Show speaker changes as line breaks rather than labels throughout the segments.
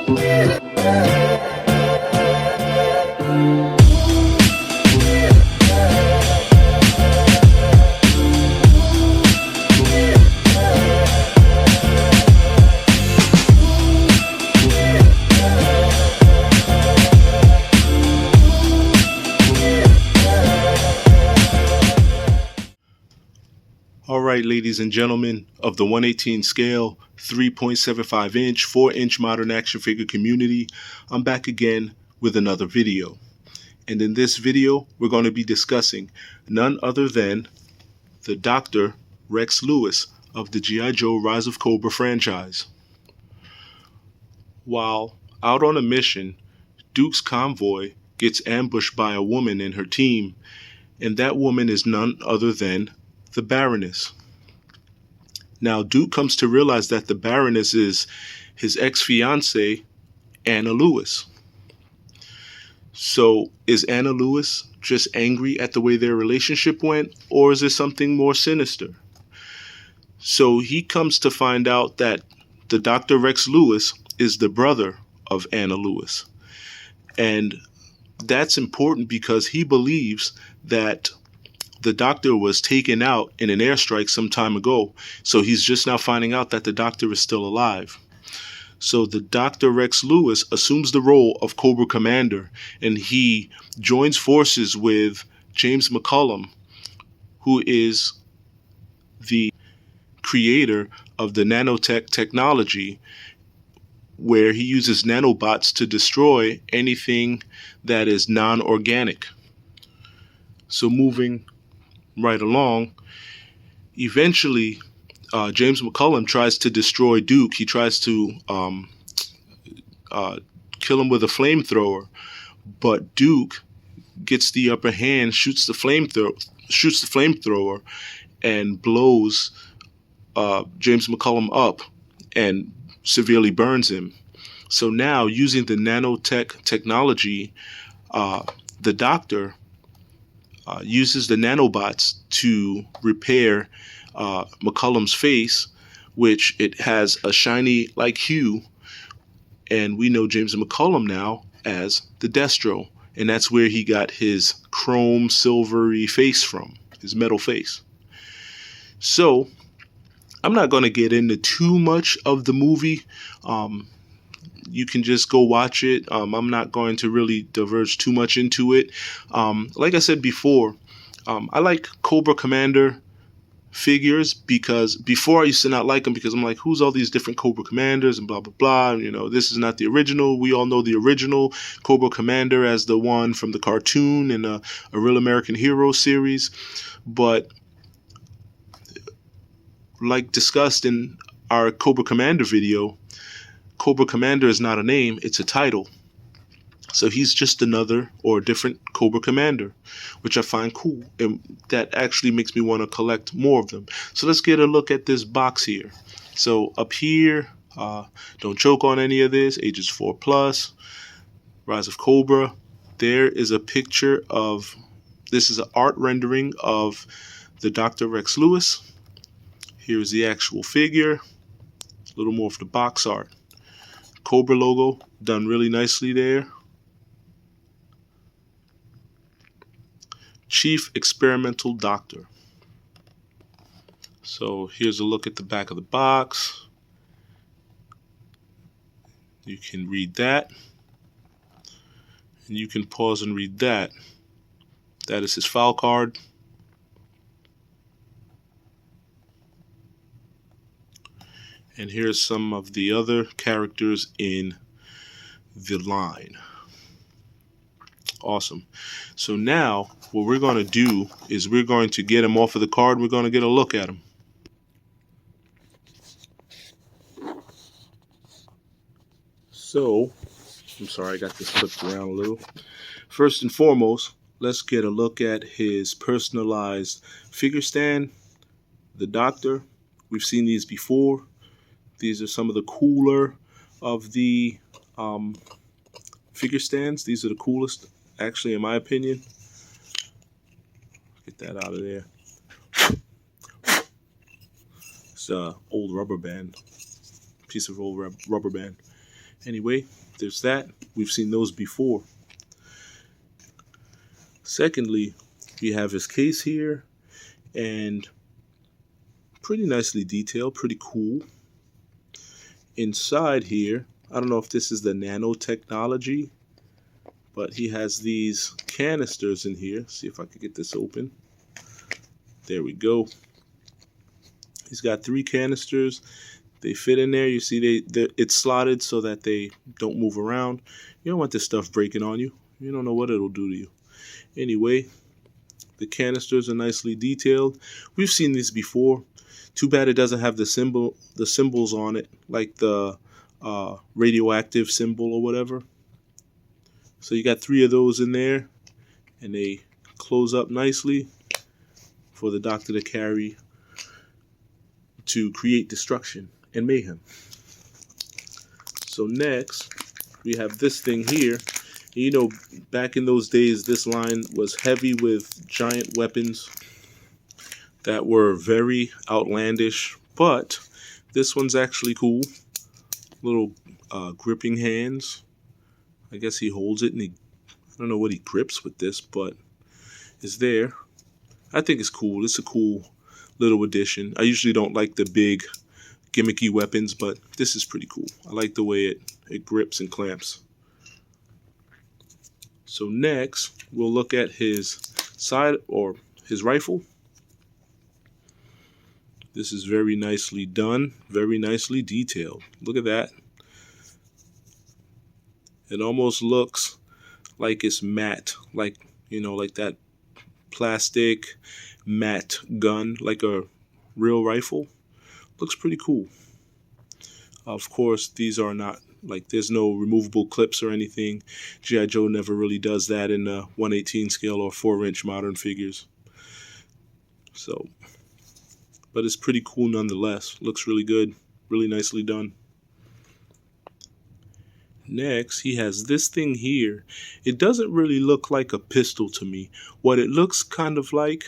All right, ladies and gentlemen of the 118 scale, 3.75 inch, 4-inch modern action figure community, I'm back again with another video. And in this video, we're going to be discussing none other than the Dr. Rex Lewis of the G.I. Joe Rise of Cobra franchise. While out on a mission, Duke's convoy gets ambushed by a woman and her team, and that woman is none other than the Baroness. Now, Duke comes to realize that the Baroness is his ex-fiancée, Anna Lewis. So, is Anna Lewis just angry at the way their relationship went, or is there something more sinister? So, he comes to find out that the Dr. Rex Lewis is the brother of Anna Lewis. And that's important because he believes that the doctor was taken out in an airstrike some time ago, so he's just now finding out that the doctor is still alive. So the Dr. Rex Lewis assumes the role of Cobra Commander, and he joins forces with James McCullum, who is the creator of the nanotech technology, where he uses nanobots to destroy anything that is non-organic. So moving right along, eventually James McCullum tries to destroy Duke. He tries to kill him with a flamethrower, but Duke gets the upper hand, shoots the flamethrower, and blows James McCullum up and severely burns him. So now, using the nanotech technology, the doctor uses the nanobots to repair McCullum's face, which it has a shiny like hue, and we know James McCullum now as the Destro, and that's where he got his chrome silvery face from, his metal face. So I'm not going to get into too much of the movie. You can just go watch it. I'm not going to really diverge too much into it. Like I said before, I like Cobra Commander figures because before I used to not like them because I'm like, who's all these different Cobra Commanders and blah, blah, blah. You know, this is not the original. We all know the original Cobra Commander as the one from the cartoon and a Real American Hero series. But like discussed in our Cobra Commander video, Cobra Commander is not a name, it's a title. So he's just another or a different Cobra Commander, which I find cool. And that actually makes me want to collect more of them. So let's get a look at this box here. So up here, don't choke on any of this, ages 4+, Rise of Cobra. There is a picture of, this is an art rendering of the Dr. Rex Lewis. Here's the actual figure, a little more of the box art. Cobra logo done really nicely there. Chief Experimental Doctor. So here's a look at the back of the box. You can read that. And you can pause and read that. That is his file card. And here's some of the other characters in the line. Awesome. So now what we're going to do is we're going to get him off of the card. We're going to get a look at him. So, I'm sorry, I got this flipped around a little. First and foremost, let's get a look at his personalized figure stand, the Doctor. We've seen these before. These are some of the cooler of the figure stands. These are the coolest, actually, in my opinion. Get that out of there. It's an old rubber band, piece of old rubber band. Anyway, there's that. We've seen those before. Secondly, we have his case here, and pretty nicely detailed, pretty cool. Inside here, I don't know if this is the nanotechnology, but he has these canisters in here. See if I can get this open. There we go. He's got 3 canisters. They fit in there. You see, it's slotted so that they don't move around. You don't want this stuff breaking on you. You don't know what it'll do to you. Anyway, the canisters are nicely detailed. We've seen these before. Too bad it doesn't have the symbols on it, like the radioactive symbol or whatever. So you got 3 of those in there, and they close up nicely for the doctor to carry to create destruction and mayhem. So next, we have this thing here. You know, back in those days, this line was heavy with giant weapons that were very outlandish, but this one's actually cool. Little gripping hands. I guess he holds it, and I don't know what he grips with this, but it's there. I think it's cool. It's a cool little addition. I usually don't like the big gimmicky weapons, but this is pretty cool. I like the way it grips and clamps. So next, we'll look at his side, or his rifle. This is very nicely done, very nicely detailed. Look at that. It almost looks like it's matte, like, you know, like that plastic matte gun, like a real rifle. Looks pretty cool. Of course, these are not, like, there's no removable clips or anything. G.I. Joe never really does that in the 1/18 scale or 4-inch modern figures. So, but it's pretty cool nonetheless. Looks really good, really nicely done. Next, he has this thing here. It doesn't really look like a pistol to me. What it looks kind of like,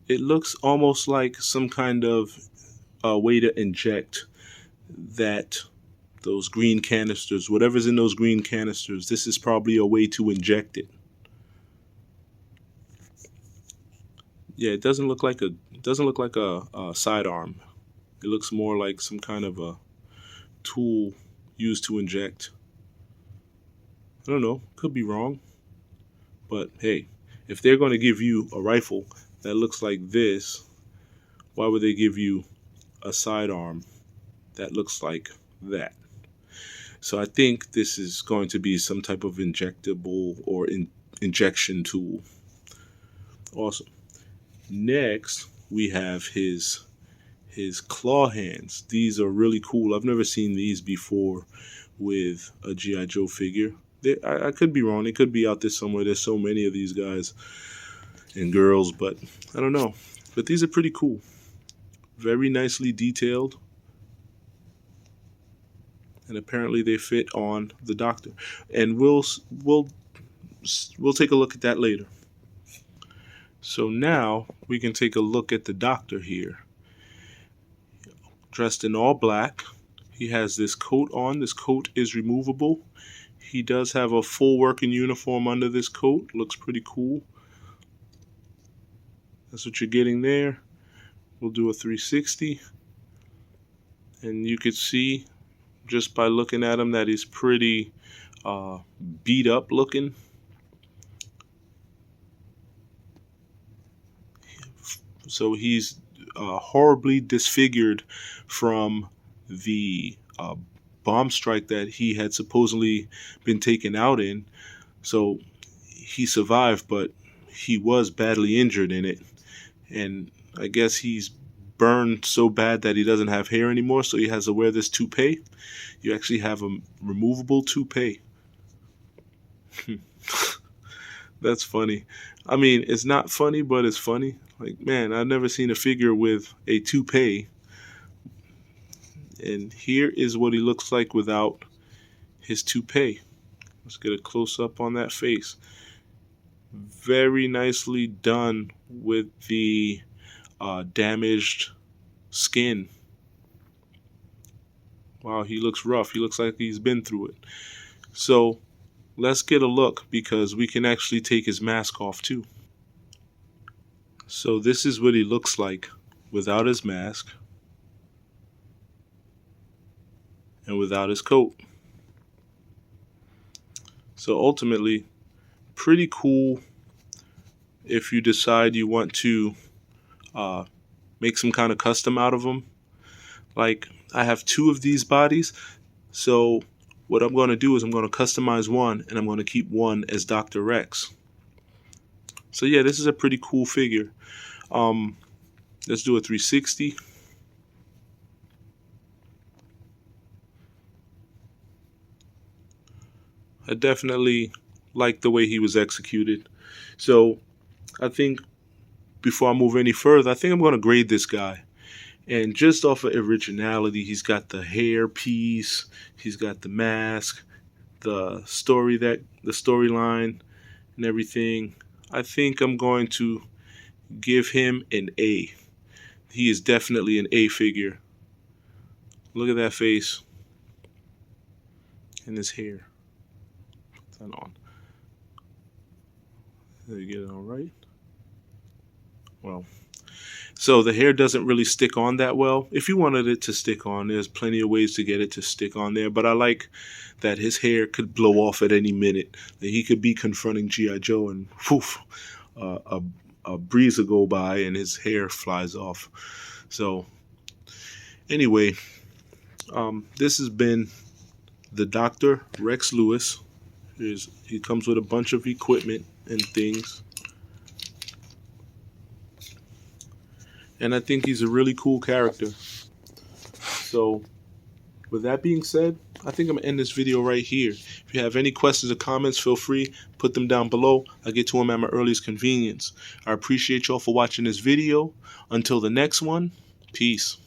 it looks almost like some kind of way to inject those green canisters, whatever's in those green canisters. This is probably a way to inject it. Yeah, it doesn't look like a sidearm. It looks more like some kind of a tool used to inject. I don't know, could be wrong. But hey, if they're going to give you a rifle that looks like this, why would they give you a sidearm that looks like that? So I think this is going to be some type of injectable or injection tool. Awesome. Next, we have his claw hands. These are really cool. I've never seen these before with a G.I. Joe figure. I could be wrong. They could be out there somewhere. There's so many of these guys and girls, but I don't know. But these are pretty cool. Very nicely detailed. And apparently they fit on the doctor. And we'll take a look at that later. So now we can take a look at the doctor here. Dressed in all black. He has this coat on. This coat is removable. He does have a full working uniform under this coat. Looks pretty cool. That's what you're getting there. We'll do a 360. And you could see just by looking at him that he's pretty beat up looking. So he's horribly disfigured from the bomb strike that he had supposedly been taken out in. So he survived, but he was badly injured in it. And I guess he's burned so bad that he doesn't have hair anymore, so he has to wear this toupee. You actually have a removable toupee. That's funny. I mean, it's not funny, but it's funny. Like, man, I've never seen a figure with a toupee. And here is what he looks like without his toupee. Let's get a close-up on that face. Very nicely done with the damaged skin. Wow, he looks rough. He looks like he's been through it. So let's get a look, because we can actually take his mask off too. So this is what he looks like without his mask and without his coat. So ultimately, pretty cool if you decide you want to make some kind of custom out of them. Like, I have 2 of these bodies, so what I'm going to do is I'm going to customize one, and I'm going to keep one as Dr. Rex. So yeah, this is a pretty cool figure. Let's do a 360. I definitely like the way he was executed. So I think before I move any further, I think I'm going to grade this guy. And just off of originality, he's got the hair piece, he's got the mask, the storyline and everything. I think I'm going to give him an A. He is definitely an A figure. Look at that face and his hair. Put that on. There you get it all right. Well, so the hair doesn't really stick on that well. If you wanted it to stick on, there's plenty of ways to get it to stick on there. But I like that his hair could blow off at any minute. That he could be confronting G.I. Joe and poof, a breeze will go by and his hair flies off. So anyway, this has been the Dr. Rex Lewis. He comes with a bunch of equipment and things. And I think he's a really cool character. So with that being said, I think I'm going to end this video right here. If you have any questions or comments, feel free, put them down below. I'll get to them at my earliest convenience. I appreciate y'all for watching this video. Until the next one, peace.